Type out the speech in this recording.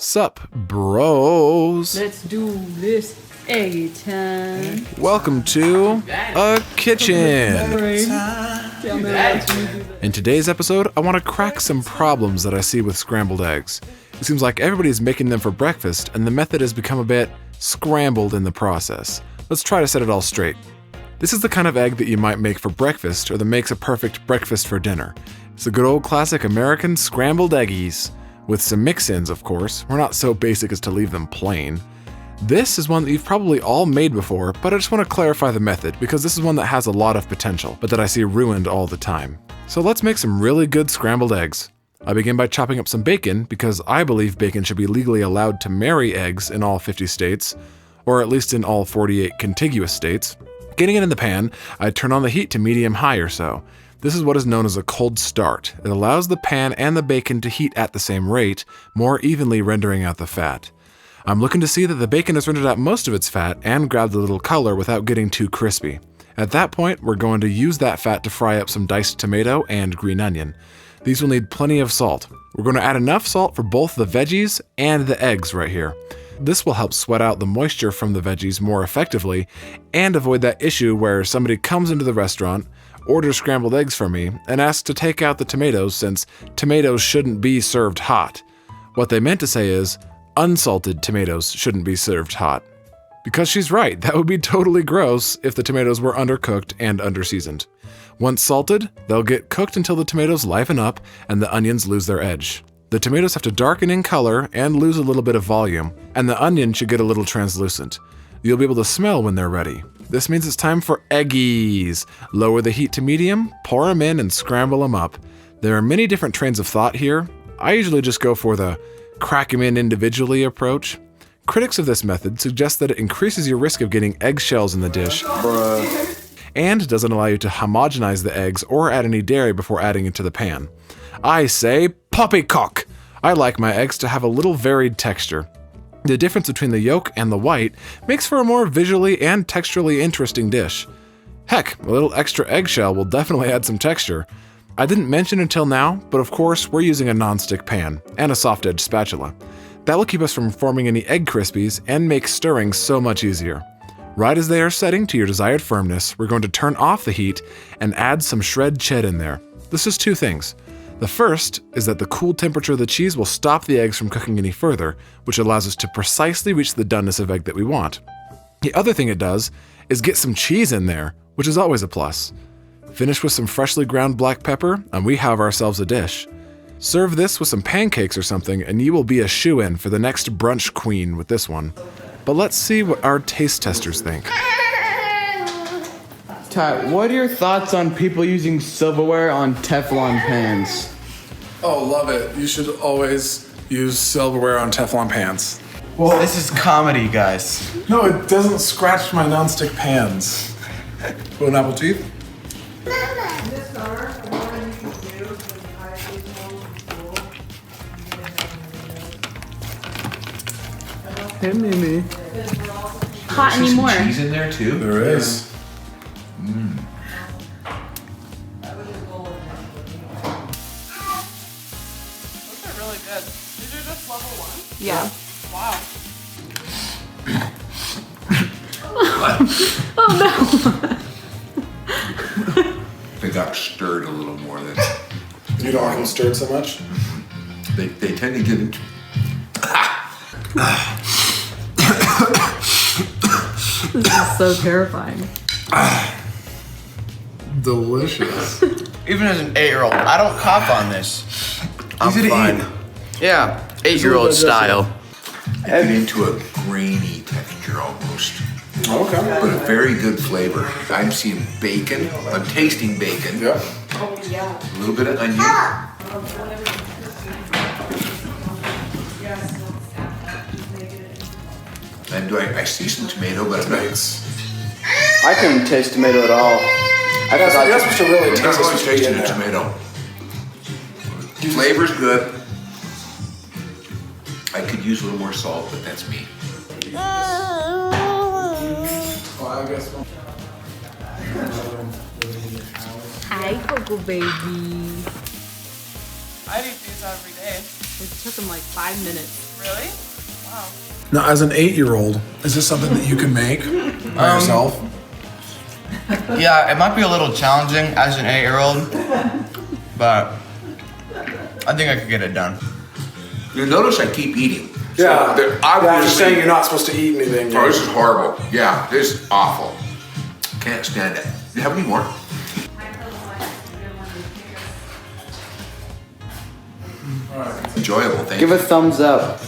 Sup, bros? Let's do this egg time. Welcome to A Kitchen. In today's episode, I want to crack some problems that I see with scrambled eggs. It seems like everybody's making them for breakfast, and the method has become a bit scrambled in the process. Let's try to set it all straight. This is the kind of egg that you might make for breakfast, or that makes a perfect breakfast for dinner. It's a good old classic American scrambled eggies. With some mix-ins, of course. We're not so basic as to leave them plain. This is one that you've probably all made before, but I just want to clarify the method because this is one that has a lot of potential, but that I see ruined all the time. So let's make some really good scrambled eggs. I begin by chopping up some bacon because I believe bacon should be legally allowed to marry eggs in all 50 states, or at least in all 48 contiguous states. Getting it in the pan, I turn on the heat to medium-high or so. This is what is known as a cold start. It allows the pan and the bacon to heat at the same rate, more evenly rendering out the fat. I'm looking to see that the bacon has rendered out most of its fat and grabbed a little color without getting too crispy. At that point, we're going to use that fat to fry up some diced tomato and green onion. These will need plenty of salt. We're going to add enough salt for both the veggies and the eggs right here. This will help sweat out the moisture from the veggies more effectively and avoid that issue where somebody comes into the restaurant, orders scrambled eggs from me, and asks to take out the tomatoes since tomatoes shouldn't be served hot. What they meant to say is, unsalted tomatoes shouldn't be served hot. Because she's right, that would be totally gross if the tomatoes were undercooked and underseasoned. Once salted, they'll get cooked until the tomatoes liven up and the onions lose their edge. The tomatoes have to darken in color and lose a little bit of volume, and the onion should get a little translucent. You'll be able to smell when they're ready. This means it's time for eggies. Lower the heat to medium, pour them in, and scramble them up. There are many different trains of thought here. I usually just go for the crack them in individually approach. Critics of this method suggest that it increases your risk of getting eggshells in the dish, and doesn't allow you to homogenize the eggs or add any dairy before adding it to the pan. I say poppycock! I like my eggs to have a little varied texture. The difference between the yolk and the white makes for a more visually and texturally interesting dish. Heck, a little extra eggshell will definitely add some texture. I didn't mention until now, but of course we're using a non-stick pan and a soft-edged spatula. That will keep us from forming any egg crispies and make stirring so much easier. Right as they are setting to your desired firmness, we're going to turn off the heat and add some shred cheddar in there. This is two things. The first is that the cool temperature of the cheese will stop the eggs from cooking any further, which allows us to precisely reach the doneness of egg that we want. The other thing it does is get some cheese in there, which is always a plus. Finish with some freshly ground black pepper, and we have ourselves a dish. Serve this with some pancakes or something, and you will be a shoo-in for the next brunch queen with this one. But let's see what our taste testers think. Ty, what are your thoughts on people using silverware on Teflon pans? Oh, love it. You should always use silverware on Teflon pans. Well, this is comedy, guys. No, it doesn't scratch my non-stick pans. Want an apple teeth? Hey, Mimi. Hot anymore. Some cheese in there too? There is. Those are really good. These are just level 1? Yeah. Wow. They got stirred a little more than You don't like them stirred so much? they tend to get it. This is so terrifying. Delicious. Even as an 8-year-old, I don't cough on this. I'm Easy to fine. eat. Yeah, 8-year-old style. I get into a grainy texture almost, Okay. but a very good flavor. I'm seeing bacon. I'm tasting bacon. Yeah. A little bit of onion. And I see some tomato, but I'm not. I couldn't taste tomato at all. You're supposed to really I'm taste not really this tasting a tomato. Flavor's good. I could use a little more salt, but that's me. Hi, Coco baby. I'd eat these every day. It took him like 5 minutes. Really? Wow. Now, as an 8-year-old, is this something that you can make by yourself? Yeah, it might be a little challenging as an 8-year-old, but I think I could get it done. You notice I keep eating. Yeah. So I'm just saying you're not supposed to eat anything. Oh, this is horrible. Yeah, this is awful. Can't stand it. Do you have any more? Enjoyable, thank Give you. a thumbs up.